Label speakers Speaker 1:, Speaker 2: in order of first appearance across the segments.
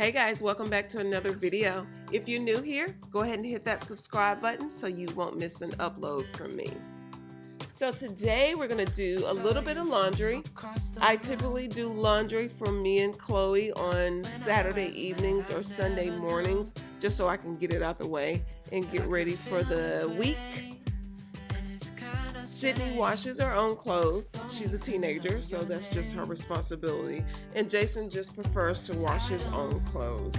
Speaker 1: Hey guys, welcome back to another video. If you're new here, go ahead and hit that subscribe button so you won't miss an upload from me. So today we're going to do a little bit of laundry. I typically do laundry for me and Chloe on Saturday evenings or Sunday mornings, just so I can get it out the way and get ready for the week. Sydney washes her own clothes. She's a teenager, so that's just her responsibility. And Jason just prefers to wash his own clothes.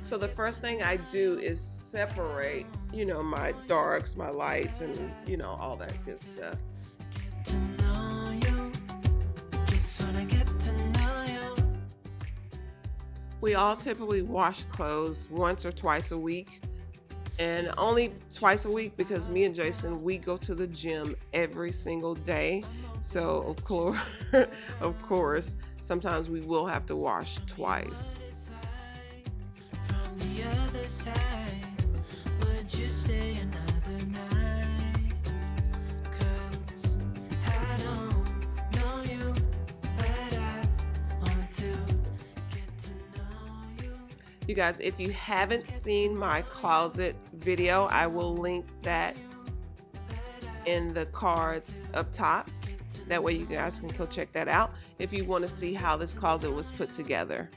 Speaker 1: So the first thing I do is separate, my darks, my lights, and, all that good stuff. We all typically wash clothes once or twice a week, and only twice a week because me and Jason, we go to the gym every single day. So of course, sometimes we will have to wash twice. From the other side, would you stay another night? 'Cause I don't know you, but I want to get to know you. You guys, if you haven't seen my closet video, I will link that in the cards up top. That way you guys can go check that out if you want to see how this closet was put together.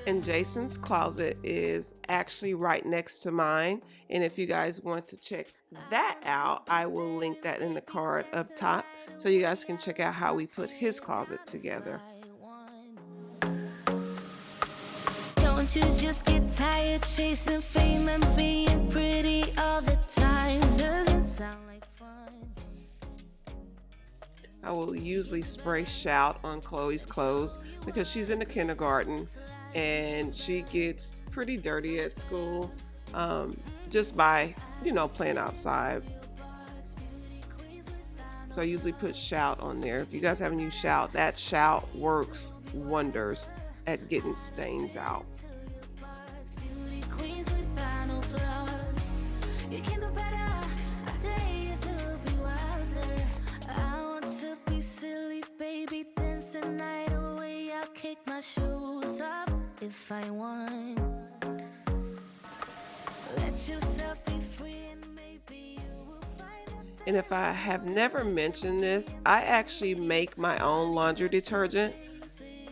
Speaker 1: And Jason's closet is actually right next to mine. And if you guys want to check that out, I will link that in the card up top so you guys can check out how we put his closet together. Don't you just get tired chasing fame and being pretty all the time? Doesn't sound like fun. I will usually spray Shout on Chloe's clothes because she's in the kindergarten and she gets pretty dirty at school just by, playing outside. So I usually put Shout on there. If you guys haven't used Shout, that Shout works wonders at getting stains out. If I want, let yourself be free and maybe you will find it. And if I have never mentioned this, I actually make my own laundry detergent,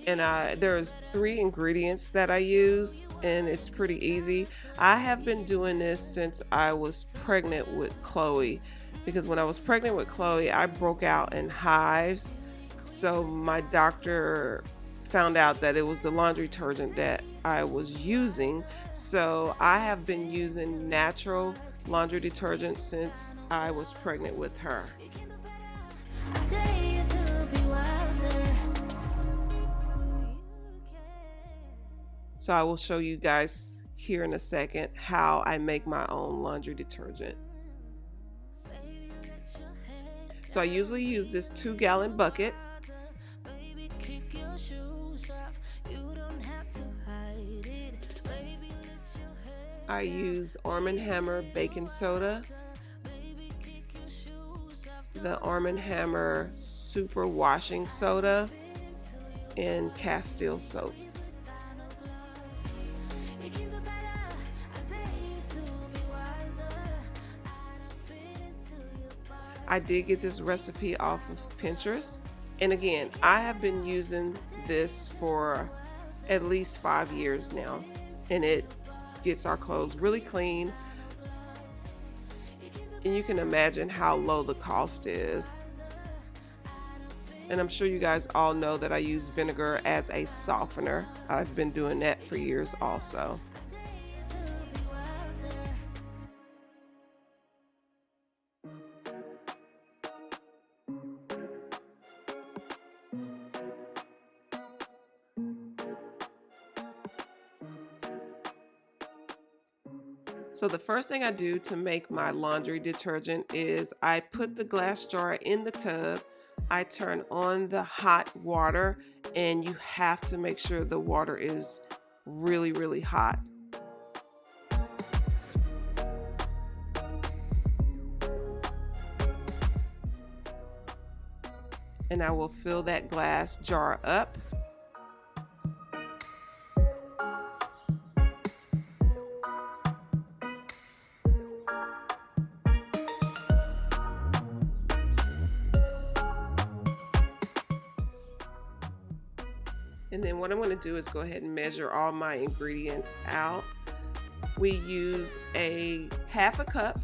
Speaker 1: and there's 3 ingredients that I use, and it's pretty easy. I have been doing this since I was pregnant with Chloe, because when I was pregnant with Chloe, I broke out in hives. So my doctor found out that it was the laundry detergent that I was using. So I have been using natural laundry detergent since I was pregnant with her. So I will show you guys here in a second how I make my own laundry detergent. So I usually use this 2-gallon bucket. I use Arm & Hammer baking soda, the Arm & Hammer super washing soda, and Castile soap. I did get this recipe off of Pinterest. And again, I have been using this for at least 5 years now. And it gets our clothes really clean. And you can imagine how low the cost is. And I'm sure you guys all know that I use vinegar as a softener. I've been doing that for years also. So the first thing I do to make my laundry detergent is I put the glass jar in the tub. I turn on the hot water, and you have to make sure the water is really, really hot. And I will fill that glass jar up. And then what I'm going to do is go ahead and measure all my ingredients out. We use a half a cup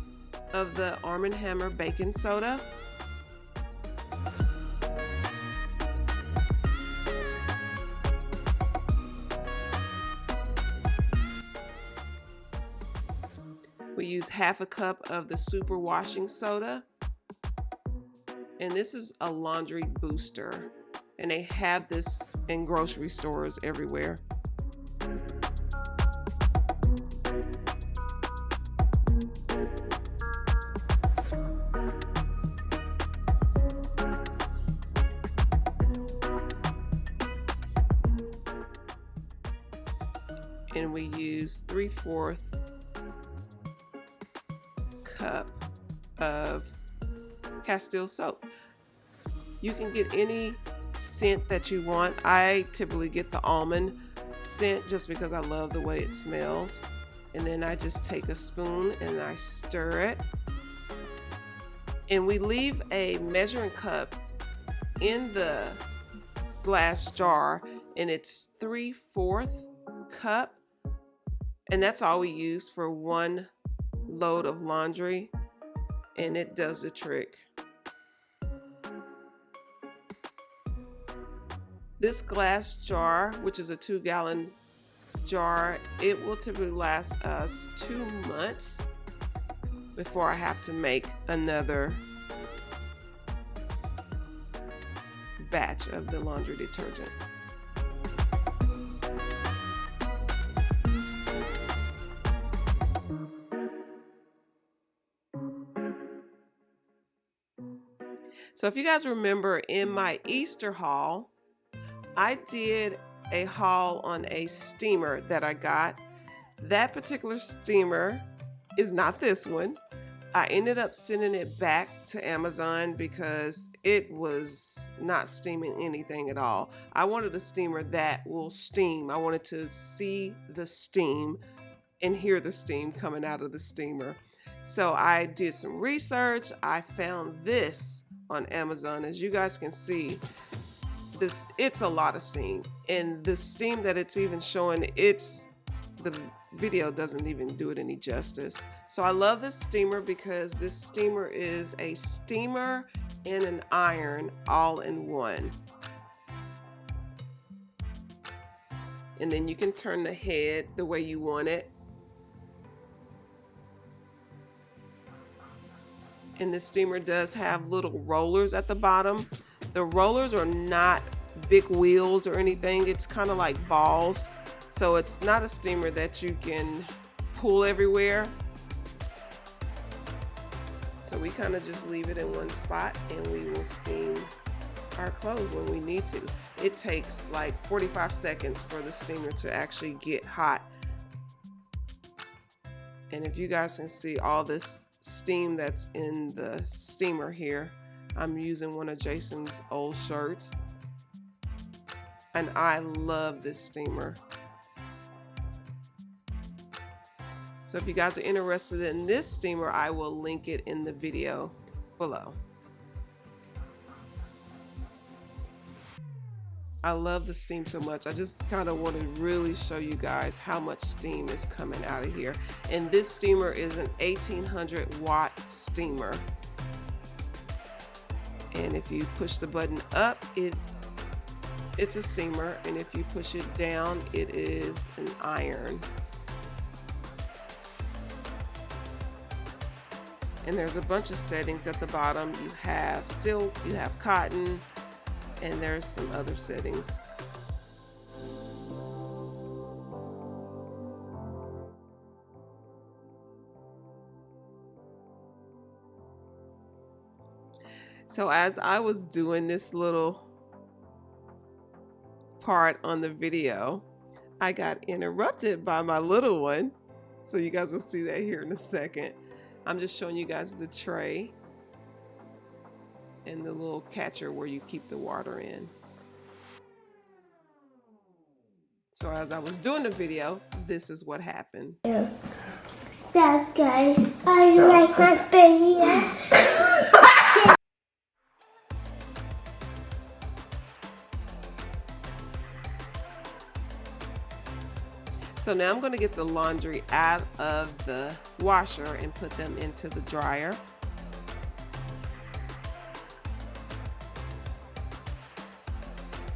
Speaker 1: of the Arm & Hammer baking soda. We use half a cup of the super washing soda. And this is a laundry booster. And they have this in grocery stores everywhere. And we use 3/4 cup of Castile soap. You can get any scent that you want. I typically get the almond scent just because I love the way it smells. And then I just take a spoon and I stir it. And we leave a measuring cup in the glass jar, and it's 3/4 cup. And that's all we use for one load of laundry. And it does the trick. This glass jar, which is a 2-gallon jar, it will typically last us 2 months before I have to make another batch of the laundry detergent. So if you guys remember in my Easter haul, I did a haul on a steamer that I got. That particular steamer is not this one. I ended up sending it back to Amazon because it was not steaming anything at all. I wanted a steamer that will steam. I wanted to see the steam and hear the steam coming out of the steamer. So I did some research. I found this on Amazon. As you guys can see, it's a lot of steam, and the steam that it's even showing, the video doesn't even do it any justice. So I love this steamer because this steamer is a steamer and an iron all in one. And then you can turn the head the way you want it. And the steamer does have little rollers at the bottom. The rollers are not big wheels or anything. It's kind of like balls. So it's not a steamer that you can pull everywhere. So we kind of just leave it in one spot and we will steam our clothes when we need to. It takes like 45 seconds for the steamer to actually get hot. And if you guys can see all this steam that's in the steamer here, I'm using one of Jason's old shirts. And I love this steamer. So if you guys are interested in this steamer, I will link it in the video below. I love the steam so much. I just kind of want to really show you guys how much steam is coming out of here. And this steamer is an 1800 watt steamer. And if you push the button up, it's a steamer, and if you push it down, it is an iron. And there's a bunch of settings at the bottom. You have silk, you have cotton, and there's some other settings. So as I was doing this little part on the video, I got interrupted by my little one. So you guys will see that here in a second. I'm just showing you guys the tray and the little catcher where you keep the water in. So as I was doing the video, this is what happened.
Speaker 2: So guys, I like my video.
Speaker 1: So now I'm going to get the laundry out of the washer and put them into the dryer.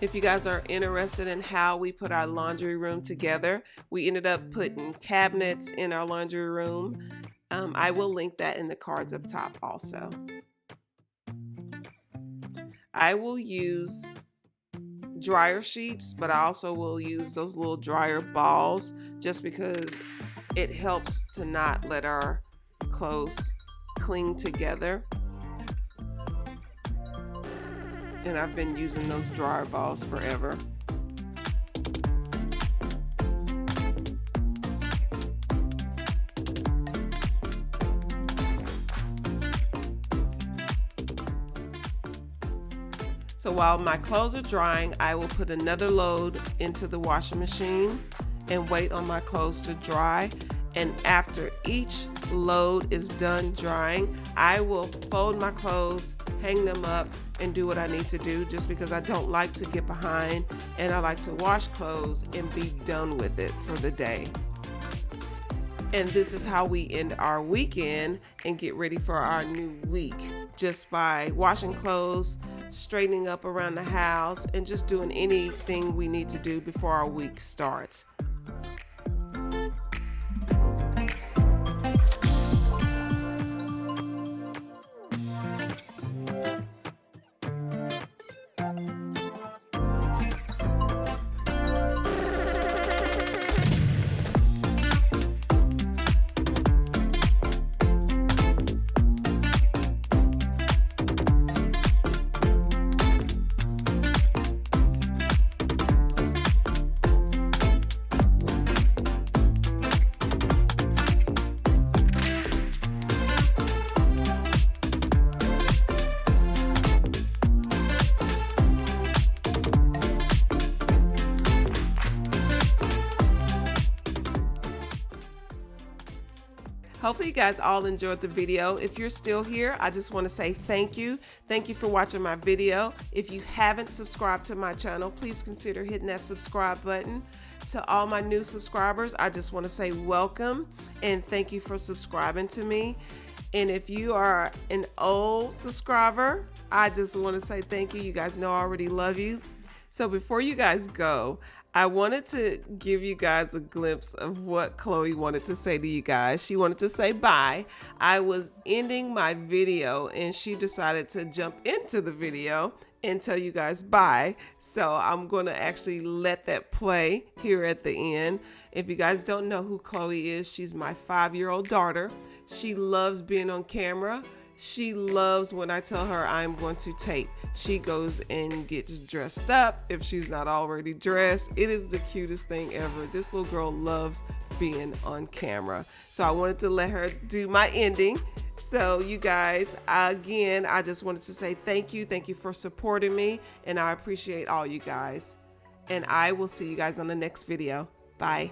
Speaker 1: If you guys are interested in how we put our laundry room together, we ended up putting cabinets in our laundry room. I will link that in the cards up top also. I will use dryer sheets, but I also will use those little dryer balls just because it helps to not let our clothes cling together. And I've been using those dryer balls forever. So while my clothes are drying, I will put another load into the washing machine and wait on my clothes to dry. And after each load is done drying, I will fold my clothes, hang them up, and do what I need to do, just because I don't like to get behind and I like to wash clothes and be done with it for the day. And this is how we end our weekend and get ready for our new week, just by washing clothes, straightening up around the house, and just doing anything we need to do before our week starts. Hopefully you guys all enjoyed the video. If you're still here, I just want to say thank you. Thank you for watching my video. If you haven't subscribed to my channel, please consider hitting that subscribe button. To all my new subscribers, I just want to say welcome and thank you for subscribing to me. And if you are an old subscriber, I just want to say thank you. You guys know I already love you. So before you guys go, I wanted to give you guys a glimpse of what Chloe wanted to say to you guys. She wanted to say bye. I was ending my video and she decided to jump into the video and tell you guys bye. So I'm going to actually let that play here at the end. If you guys don't know who Chloe is, she's my 5-year-old daughter. She loves being on camera. She loves when I tell her I'm going to tape. She goes and gets dressed up if she's not already dressed. It is the cutest thing ever. This little girl loves being on camera. So I wanted to let her do my ending. So you guys, again, I just wanted to say thank you. Thank you for supporting me. And I appreciate all you guys. And I will see you guys on the next video. Bye.